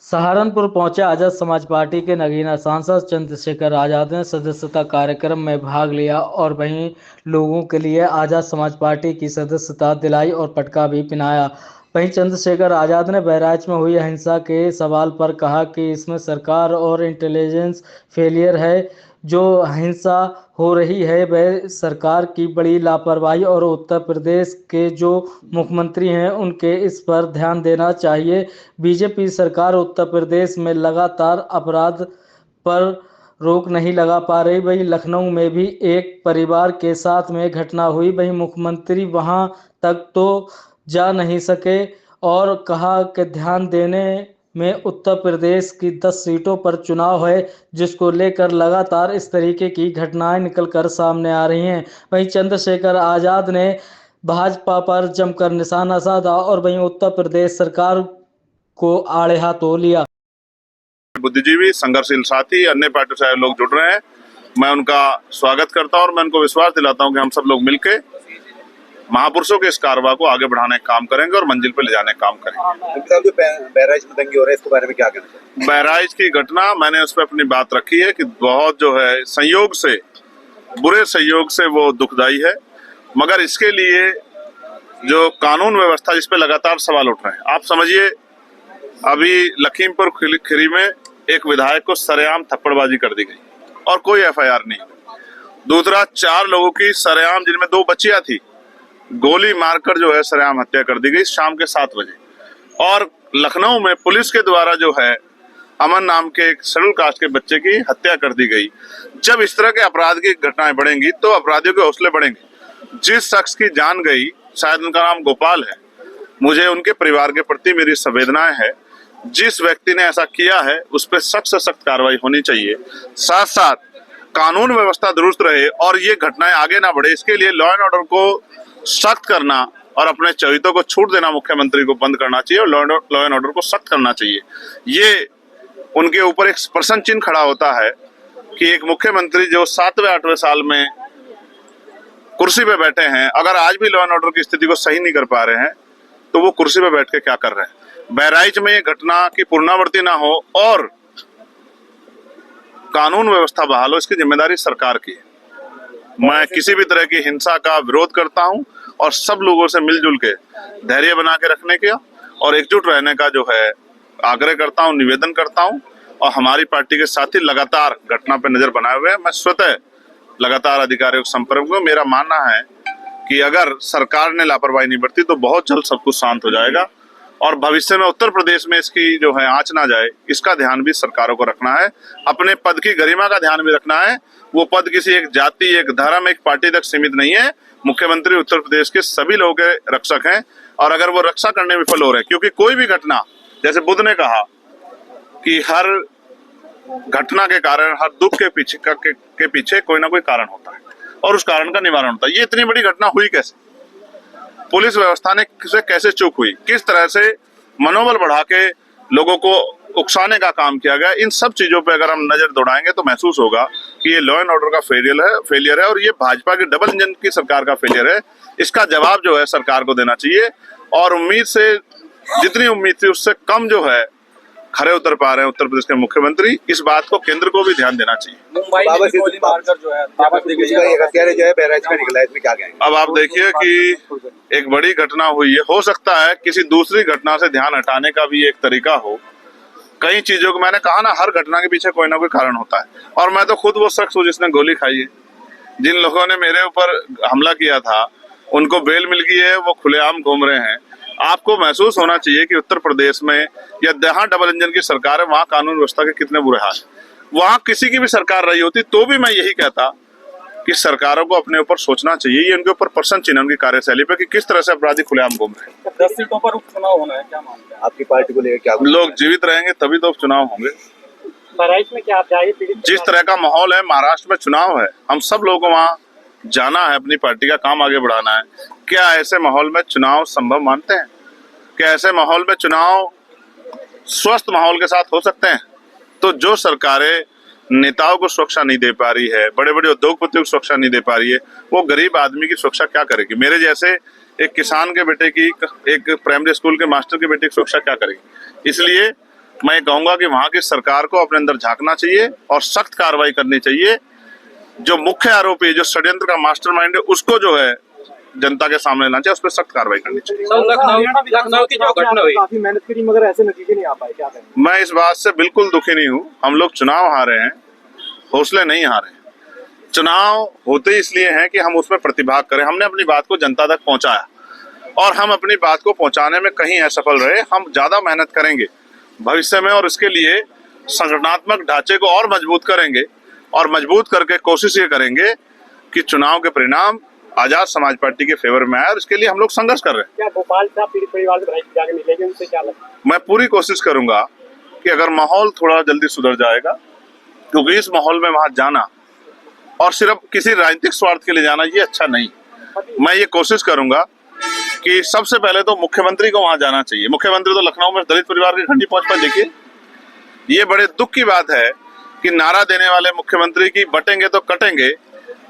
सहारनपुर पहुंचे आजाद समाज पार्टी के नगीना सांसद चंद्रशेखर आजाद ने सदस्यता कार्यक्रम में भाग लिया और वहीं लोगों के लिए आजाद समाज पार्टी की सदस्यता दिलाई और पटका भी पिनाया। वहीं चंद्रशेखर आजाद ने बहराइच में हुई हिंसा के सवाल पर कहा कि इसमें सरकार और इंटेलिजेंस फेलियर है। जो हिंसा हो रही है वह सरकार की बड़ी लापरवाही और उत्तर प्रदेश के जो मुख्यमंत्री हैं उनके इस पर ध्यान देना चाहिए। बीजेपी सरकार उत्तर प्रदेश में लगातार अपराध पर रोक नहीं लगा पा रही। वहीं लखनऊ में भी एक परिवार के साथ में घटना हुई, वहीं मुख्यमंत्री वहां तक तो जा नहीं सके और कहा कि ध्यान देने में उत्तर प्रदेश की 10 सीटों पर चुनाव है, जिसको लेकर लगातार इस तरीके की घटनाएं निकलकर सामने आ रही हैं। वहीं चंद्रशेखर आजाद ने भाजपा पर जमकर निशाना साधा और वहीं उत्तर प्रदेश सरकार को आड़े हाथों लिया। बुद्धिजीवी, संघर्षशील साथी, अन्य पार्टी से लोग जुड़ रहे हैं। मैं उनका स्वागत करता हूं और मैं उनको विश्वास दिलाता हूं कि हम सब लोग मिलकर महापुरुषों के इस कारवा को आगे बढ़ाने का काम करेंगे और मंजिल पर ले जाने का काम करेंगे। जो बहराइच में दंगे हो रहे हैं इसके बारे में क्या कहना चाहिए? बहराइच की घटना मैंने उस पर अपनी बात रखी है कि बहुत जो है संयोग से, बुरे संयोग से वो दुखदाई है, मगर इसके लिए जो कानून व्यवस्था जिस पे लगातार सवाल उठ रहे हैं। आप समझिए, अभी लखीमपुर खीरी में एक विधायक को सरेआम थप्पड़बाजी कर दी गई और कोई एफआईआर नहीं। दूसरा, 4 लोगों की सरेआम, जिनमें 2 बच्चियां थी, गोली मारकर जो है सरेआम हत्या कर दी गई शाम के 7 बजे। और लखनऊ में पुलिस के द्वारा जो है अमन नाम के एक शेड्यूल कास्ट के बच्चे की हत्या कर दी गई। जब इस तरह के अपराध की घटनाएं बढ़ेंगी तो अपराधियों के हौसले बढ़ेंगे। जिस शख्स की जान गई, शायद उनका नाम गोपाल है, मुझे उनके परिवार के प्रति मेरी संवेदनाएं है। जिस व्यक्ति ने ऐसा किया है उस पर सख्त से सख्त कार्रवाई होनी चाहिए। साथ साथ कानून व्यवस्था दुरुस्त रहे और ये घटनाएं आगे ना बढ़े, इसके लिए लॉ एंड ऑर्डर को सख्त करना और अपने चरित्रों को छूट देना मुख्यमंत्री को बंद करना चाहिए और लॉ एंड ऑर्डर को सख्त करना चाहिए। ये उनके ऊपर एक प्रश्न चिन्ह खड़ा होता है कि एक मुख्यमंत्री जो 7वें 8वें साल में कुर्सी पे बैठे हैं, अगर आज भी लॉ एंड ऑर्डर की स्थिति को सही नहीं कर पा रहे हैं तो वो कुर्सी पे बैठ के क्या कर रहे हैं। बहराइच में ये घटना की पुनरावृत्ति ना हो और कानून व्यवस्था बहाल हो, इसकी जिम्मेदारी सरकार की है। मैं किसी भी तरह की हिंसा का विरोध करता हूं और सब लोगों से मिलजुल के धैर्य बना के रखने का और एकजुट रहने का जो है आग्रह करता हूं, निवेदन करता हूं। और हमारी पार्टी के साथी लगातार घटना पर नजर बनाए हुए हैं। मैं स्वतः लगातार अधिकारियों के संपर्क में। मेरा मानना है कि अगर सरकार ने लापरवाही नहीं बरती तो बहुत जल्द सब कुछ शांत हो जाएगा और भविष्य में उत्तर प्रदेश में इसकी जो है आंच ना जाए, इसका ध्यान भी सरकारों को रखना है। अपने पद की गरिमा का ध्यान भी रखना है। वो पद किसी एक जाति, एक धर्म, एक पार्टी तक सीमित नहीं है। मुख्यमंत्री उत्तर प्रदेश के सभी लोगों के रक्षक हैं और अगर वो रक्षा करने में विफल हो रहे हैं, क्योंकि कोई भी घटना, जैसे बुद्ध ने कहा कि हर घटना के कारण, हर दुख के पीछे कोई ना कोई कारण होता है और उस कारण का निवारण होता है। ये इतनी बड़ी घटना हुई कैसे? पुलिस व्यवस्था ने कैसे चूक हुई? किस तरह से मनोबल बढ़ा के लोगों को उकसाने का काम किया गया? इन सब चीजों पे अगर हम नजर दौड़ाएंगे तो महसूस होगा कि ये लॉ एंड ऑर्डर का फेलियर है और ये भाजपा की डबल इंजन की सरकार का फेलियर है। इसका जवाब जो है सरकार को देना चाहिए और उम्मीद से, जितनी उम्मीद थी उससे कम जो है खरे उतर पा रहे हैं उत्तर प्रदेश के मुख्यमंत्री। इस बात को केंद्र को भी ध्यान देना चाहिए। मुंबई में गोली मारकर जो है बहराइच में निकला है, इसमें क्या कहेंगे? अब आप देखिए कि एक बड़ी घटना हुई है, हो सकता है किसी दूसरी घटना से ध्यान हटाने का भी एक तरीका हो। कई चीजों को, मैंने कहा ना, हर घटना के पीछे कोई ना कोई कारण होता है और मैं तो खुद वो शख्स हूँ जिसने गोली खाई है। जिन लोगों ने मेरे ऊपर हमला किया था उनको बेल मिल गई है, वो खुलेआम घूम रहे हैं। आपको महसूस होना चाहिए कि उत्तर प्रदेश में या जहां डबल इंजन की सरकार है वहां कानून व्यवस्था के कितने बुरे हाल है। वहां किसी की भी सरकार रही होती तो भी मैं यही कहता कि सरकारों को अपने ऊपर सोचना चाहिए। ये उनके ऊपर प्रश्न चिन्ह उनकी कार्यशैली पे कि किस तरह से अपराधी खुलेआम घूम रहे हैं। 10 सीटों पर उपचुनाव होना है, क्या मानते हैं? आपकी पार्टी को लेकर क्या लोग जीवित रहेंगे तभी तो चुनाव होंगे। बहराइच में क्या जिस तरह का माहौल है, महाराष्ट्र में चुनाव है, हम सब लोगों को वहाँ जाना है, अपनी पार्टी का काम आगे बढ़ाना है। क्या ऐसे माहौल में चुनाव संभव मानते हैं? क्या ऐसे माहौल में चुनाव स्वस्थ माहौल के साथ हो सकते हैं? तो जो सरकारें नेताओं को सुरक्षा नहीं दे पा रही है, बड़े बड़े उद्योगपतियों को सुरक्षा नहीं दे पा रही है, वो गरीब आदमी की सुरक्षा क्या करेगी? मेरे जैसे एक किसान के बेटे की, एक प्राइमरी स्कूल के मास्टर के बेटे की सुरक्षा क्या करेगी? इसलिए मैं ये कहूंगा कि वहां की सरकार को अपने अंदर झांकना चाहिए और सख्त कार्रवाई करनी चाहिए। जो मुख्य आरोपी, जो षड्यंत्र का मास्टरमाइंड है, उसको जो है जनता के सामने लाना चाहिए, उस पर सख्त कार्रवाई करनी चाहिए। लखनऊ की जो घटना हुई, काफी मेहनत करी मगर ऐसे नतीजे नहीं आ पाए, क्या करें? मैं इस बात से बिल्कुल दुखी नहीं हूँ। हम लोग चुनाव हारे हैं, हौसले नहीं हारे। चुनाव होते इसलिए हैं कि हम उसमें प्रतिभाग करें। हमने अपनी बात को जनता तक पहुंचाया और हम अपनी बात को पहुंचाने में कहीं असफल रहे। हम ज्यादा मेहनत करेंगे भविष्य में और इसके लिए संगठनात्मक ढांचे को और मजबूत करेंगे और मजबूत करके कोशिश ये करेंगे कि चुनाव के परिणाम आजाद समाज पार्टी के फेवर में आए और इसके लिए हम लोग संघर्ष कर रहे हैं। क्या गोपाल साहब पीड़ित परिवार से जाके मिलेंगे, उनसे क्या लगता है? मैं पूरी कोशिश करूंगा कि अगर माहौल थोड़ा जल्दी सुधर जाएगा, क्योंकि इस माहौल में वहां जाना और सिर्फ किसी राजनीतिक स्वार्थ के लिए जाना ये अच्छा नहीं। मैं ये कोशिश करूंगा कि सबसे पहले तो मुख्यमंत्री को वहां जाना चाहिए। मुख्यमंत्री तो लखनऊ में दलित परिवार के घर नहीं पहुंच पाए। देखिए, ये बड़े दुख की बात है कि नारा देने वाले मुख्यमंत्री की बटेंगे तो कटेंगे,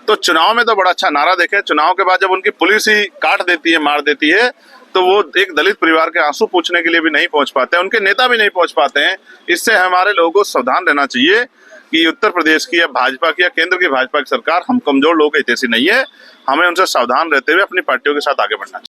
तो चुनाव में तो बड़ा अच्छा नारा देखे, चुनाव के बाद जब उनकी पुलिस ही काट देती है, मार देती है, तो वो एक दलित परिवार के आंसू पूछने के लिए भी नहीं पहुंच पाते हैं, उनके नेता भी नहीं पहुंच पाते हैं। इससे हमारे लोगों को सावधान रहना चाहिए कि उत्तर प्रदेश की या भाजपा की या केंद्र की भाजपा की सरकार हम कमजोर लोगों के हितैषी नहीं है। हमें उनसे सावधान रहते हुए अपनी पार्टियों के साथ आगे बढ़ना चाहिए।